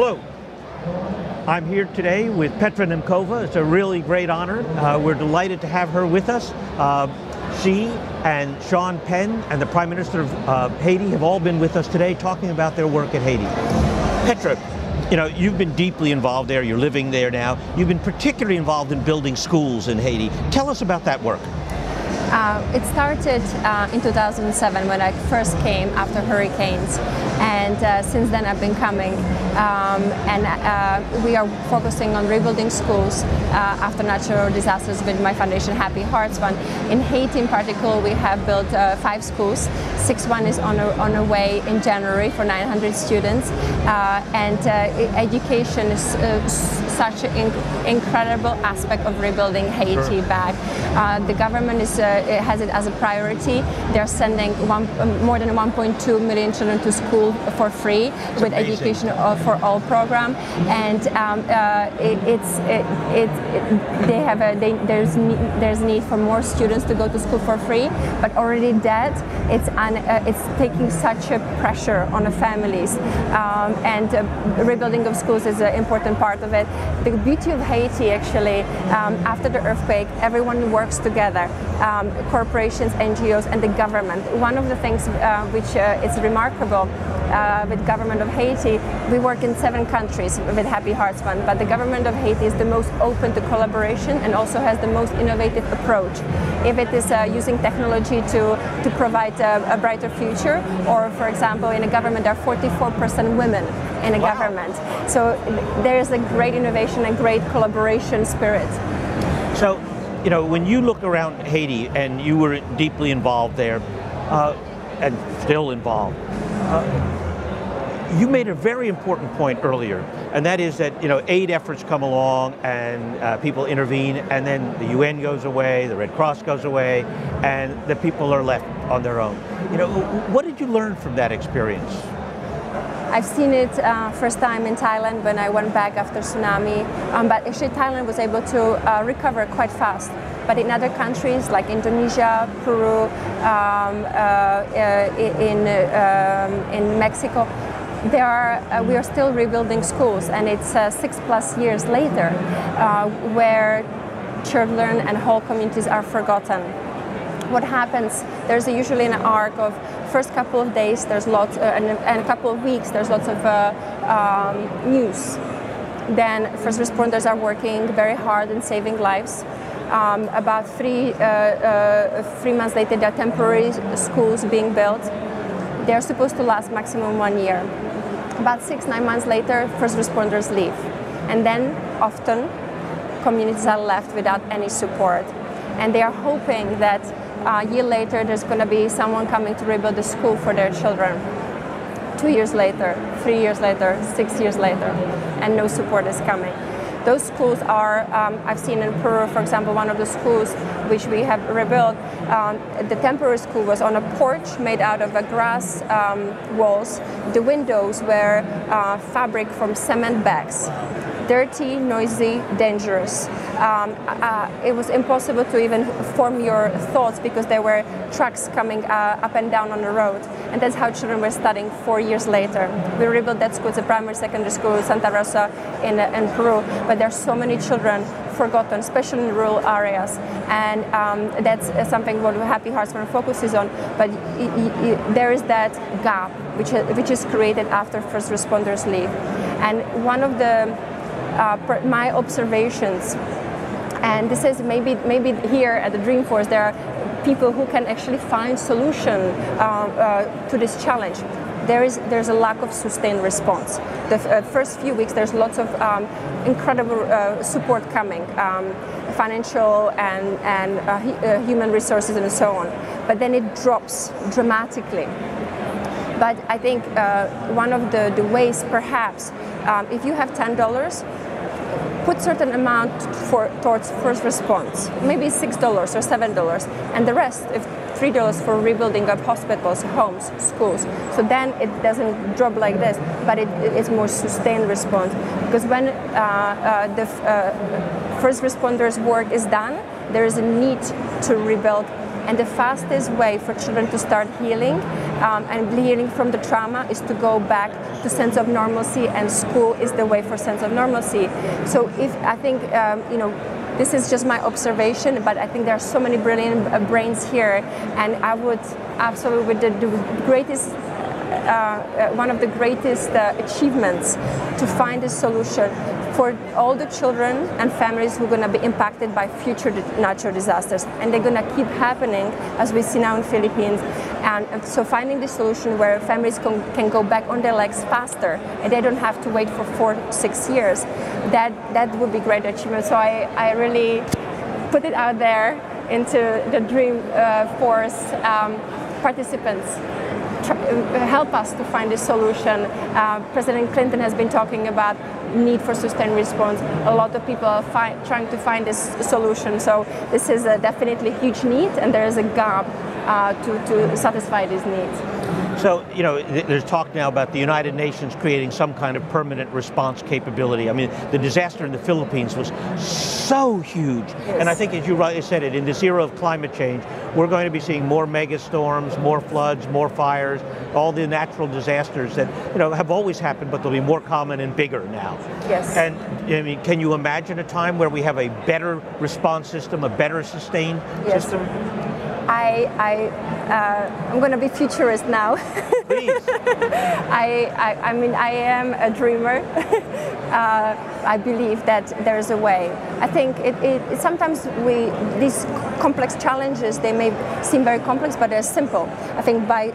Hello. I'm here today with Petra Nemcova. It's a really great honor. We're delighted to have her with us. She and Sean Penn and the Prime Minister of Haiti have all been with us today talking about their work at Haiti. Petra, you know, you've been deeply involved there. You're living there now. You've been particularly involved in building schools in Haiti. Tell us about that work. It started in 2007 when I first came after hurricanes, and since then I've been coming, and we are focusing on rebuilding schools after natural disasters with my foundation Happy Hearts Fund. In Haiti in particular, we have built 5 schools. 6th is on a way in January for 900 students, and education is such an incredible aspect of rebuilding Haiti back. The government has it as a priority. They're sending more than 1.2 million children to school for free with Education for All program, and there's need for more students to go to school for free. But already that it's taking such a pressure on the families, and rebuilding of schools is an important part of it. The beauty of Haiti, actually, after the earthquake, everyone works together. Corporations, NGOs, and the government. One of the things which is remarkable with government of Haiti, we work in 7 countries with Happy Hearts Fund, but the government of Haiti is the most open to collaboration and also has the most innovative approach. If it is using technology to provide a brighter future, or for example, in a government there are 44% women in a government. So there is a great innovation and great collaboration spirit. So, you know, when you look around Haiti, and you were deeply involved there, and still involved, you made a very important point earlier, and that is that, you know, aid efforts come along and people intervene, and then the UN goes away, the Red Cross goes away, and the people are left on their own. You know, what did you learn from that experience? I've seen it first time in Thailand when I went back after tsunami, but actually Thailand was able to recover quite fast. But in other countries like Indonesia, Peru, in Mexico, we are still rebuilding schools, and it's 6+ years later where children and whole communities are forgotten. What happens, there's usually an arc of first couple of days, there's lots, and a couple of weeks, there's lots of news. Then first responders are working very hard in saving lives. About 3 months later, there are temporary schools being built. They're supposed to last maximum 1 year. About 6-9 months later, first responders leave. And then often communities are left without any support. And they are hoping that a year later there's going to be someone coming to rebuild the school for their children. 2 years later, 3 years later, 6 years later, and no support is coming. Those schools are, I've seen in Peru, for example, one of the schools which we have rebuilt, the temporary school was on a porch made out of grass walls. The windows were fabric from cement bags. Dirty, noisy, dangerous. It was impossible to even form your thoughts because there were trucks coming up and down on the road. And that's how children were studying 4 years later. We rebuilt that school. It's a primary secondary school, Santa Rosa in Peru. But there are so many children forgotten, especially in rural areas. And that's something what Happy Hearts Fund focuses on. But there is that gap which is created after first responders leave. And one of the my observations, and this is maybe here at the Dreamforce, there are people who can actually find solution to this challenge. There's a lack of sustained response. The first few weeks there's lots of incredible support coming, financial and human resources and so on, but then it drops dramatically. But I think one of the ways, perhaps, if you have $10, put certain amount towards first response, maybe $6 or $7, and the rest, if $3 for rebuilding of hospitals, homes, schools. So then it doesn't drop like this, but it's more sustained response. Because when the first responders' work is done, there is a need to rebuild. And the fastest way for children to start healing and healing from the trauma is to go back to sense of normalcy, and school is the way for sense of normalcy. So if I think, this is just my observation, but I think there are so many brilliant brains here, and I would absolutely, the greatest, one of the greatest achievements to find a solution for all the children and families who are going to be impacted by future natural disasters, and they're going to keep happening, as we see now in Philippines. And so finding the solution where families can go back on their legs faster, and they don't have to wait for 4-6 years, that would be great achievement. So I really put it out there into the Dream Force participants. Help us to find a solution. President Clinton has been talking about need for sustained response. A lot of people are trying to find this solution. So this is definitely a huge need, and there is a gap to satisfy these needs. So, there's talk now about the United Nations creating some kind of permanent response capability. I mean, the disaster in the Philippines was so huge. Yes. And I think, as you rightly said it, in this era of climate change, we're going to be seeing more mega storms, more floods, more fires, all the natural disasters that, have always happened, but they'll be more common and bigger now. Yes. And, I mean, can you imagine a time where we have a better response system, a better sustained system? I'm going to be futurist now. Please. I mean, I am a dreamer. I believe that there is a way. I think sometimes these complex challenges, they may seem very complex, but they're simple. I think by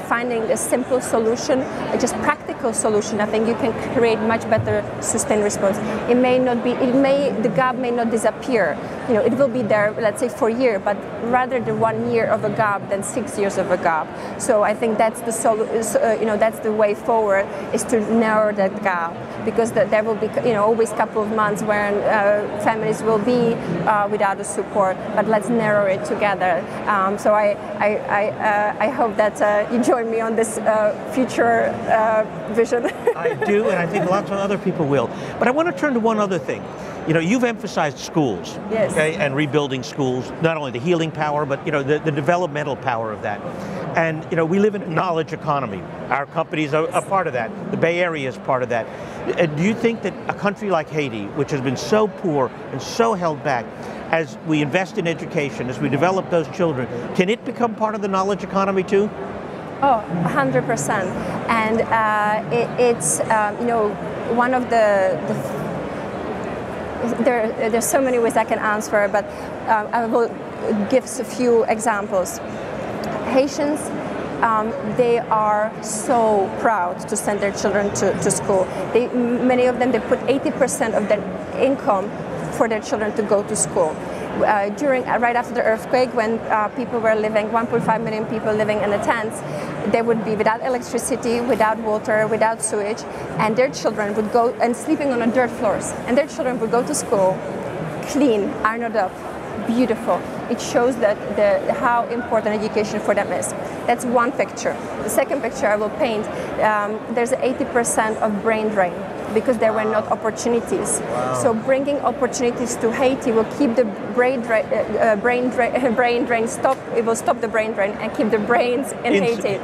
finding a simple solution, just practical solution, I think you can create much better sustained response. The gap may not disappear. It will be there, let's say, for a year, but rather the 1 year of a gap than 6 years of a gap. So I think that's that's the way forward, is to narrow that gap, because there will be always a couple of months when families will be without the support, but let's narrow it together. So I hope that you join me on this future vision. I do, and I think lots of other people will. But I want to turn to one other thing. You've emphasized schools, yes, okay, and rebuilding schools, not only the healing power, but the developmental power of that. And we live in a knowledge economy. Our companies are a part of that. The Bay Area is part of that. Do you think that a country like Haiti, which has been so poor and so held back, as we invest in education, as we develop those children, can it become part of the knowledge economy too? Oh, 100%. And it's one of there's so many ways I can answer, but I will give a few examples. Haitians, they are so proud to send their children to school. Many of them, they put 80% of their income for their children to go to school. Right after the earthquake, when people were living, 1.5 million people living in the tents, they would be without electricity, without water, without sewage, and their children would go and sleeping on the dirt floors. And their children would go to school, clean, ironed up, beautiful. It shows that how important education for them is. That's one picture. The second picture I will paint, there's 80% of brain drain, because there were not opportunities. Wow. So bringing opportunities to Haiti will keep the brain drain stop. It will stop the brain drain and keep the brains in Haiti.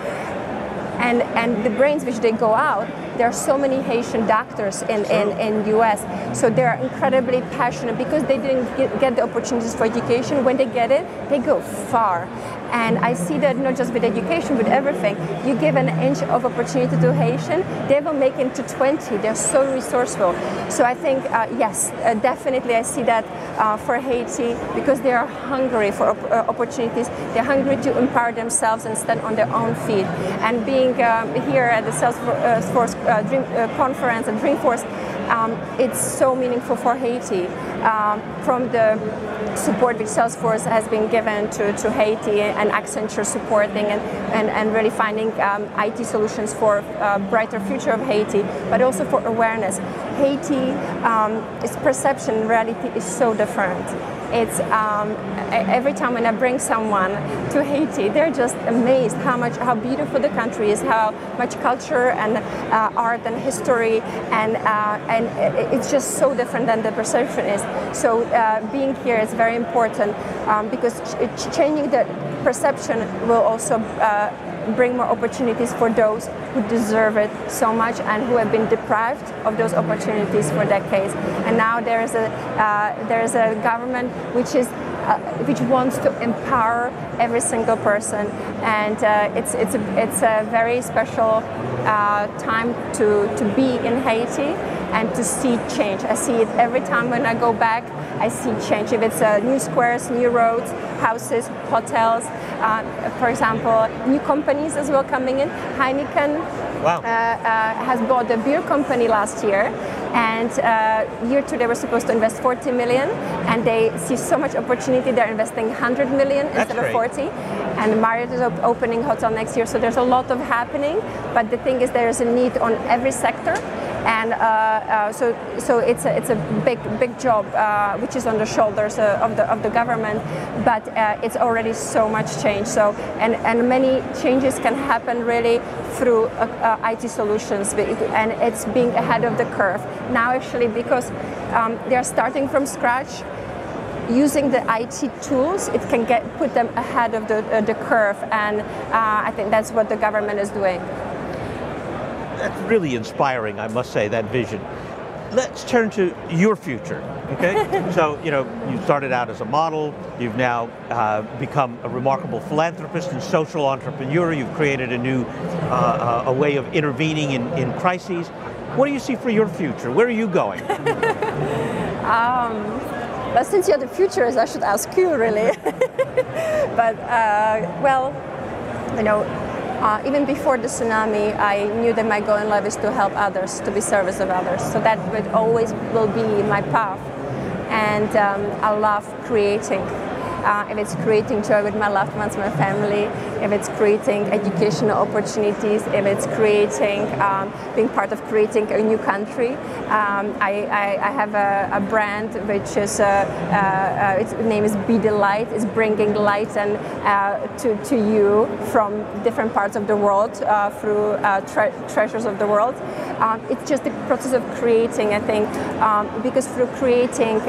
And the brains which they go out, there are so many Haitian doctors in US, so they're incredibly passionate because they didn't get the opportunities for education. When they get it, they go far. And I see that not just with education, with everything. You give an inch of opportunity to Haitian, they will make it to 20. They're so resourceful. So I think, yes, definitely I see that for Haiti, because they are hungry for opportunities. They're hungry to empower themselves and stand on their own feet. And being here at the Salesforce Dream Conference and Dreamforce, it's so meaningful for Haiti. From the support which Salesforce has been given to Haiti, and Accenture supporting and really finding IT solutions for a brighter future of Haiti, but also for awareness. Haiti, its perception, reality is so different. It's every time when I bring someone to Haiti, they're just amazed how beautiful the country is, how much culture and art and history, and it's just so different than the perception is. So being here is very important because changing the perception will also bring more opportunities for those who deserve it so much and who have been deprived of those opportunities for decades. And now there is a government which wants to empower every single person, and it's a very special time to be in Haiti and to see change. I see it every time when I go back. I see change. If it's new squares, new roads, houses, hotels, for example, new companies as well coming in. Heineken Wow. has bought a beer company last year, and year two they were supposed to invest 40 million, and they see so much opportunity. They're investing 100 million instead of 40. And Marriott is opening hotel next year, so there's a lot of happening. But the thing is, there is a need on every sector. And so it's a big job which is on the shoulders of the government, but it's already so much change. So and many changes can happen really through IT solutions, and it's being ahead of the curve now actually, because they are starting from scratch. Using the IT tools, it can put them ahead of the curve, and I think that's what the government is doing. That's really inspiring, I must say, that vision. Let's turn to your future, okay? So, you started out as a model, you've now become a remarkable philanthropist and social entrepreneur, you've created a new a way of intervening in crises. What do you see for your future? Where are you going? But since you're the futurists, I should ask you, really. But, well, even before the tsunami, I knew that my goal in life is to help others, to be service of others. So that will be my path. And I love creating. If it's creating joy with my loved ones, my family, if it's creating educational opportunities, if it's creating, being part of creating a new country. I have a brand which is, its name is Be the Light. It's bringing light and to you from different parts of the world through treasures of the world. It's just the process of creating, I think, because through creating,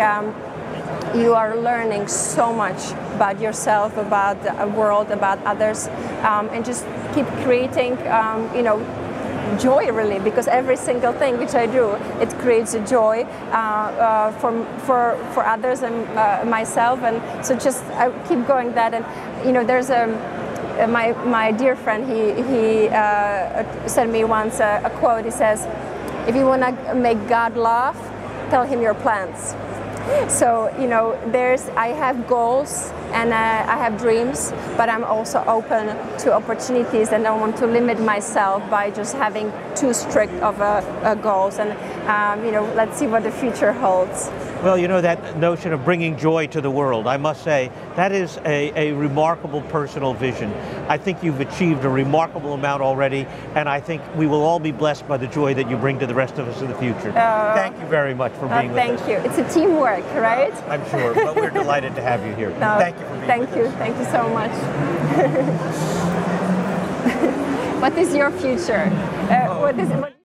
you are learning so much about yourself, about the world, about others, and just keep creating, joy really, because every single thing which I do, it creates a joy for others and myself, and so just I keep going that. And there's my dear friend, he sent me once a quote. He says, "If you want to make God laugh, tell him your plans." So I have goals and I have dreams, but I'm also open to opportunities, and I don't want to limit myself by just having too strict of goals. And let's see what the future holds. Well, that notion of bringing joy to the world, I must say, that is a remarkable personal vision. I think you've achieved a remarkable amount already, and I think we will all be blessed by the joy that you bring to the rest of us in the future. Thank you very much for being with us. Thank you. It's a teamwork, right? I'm sure, but we're delighted to have you here. Thank you for being with us. Thank you so much. What is your future?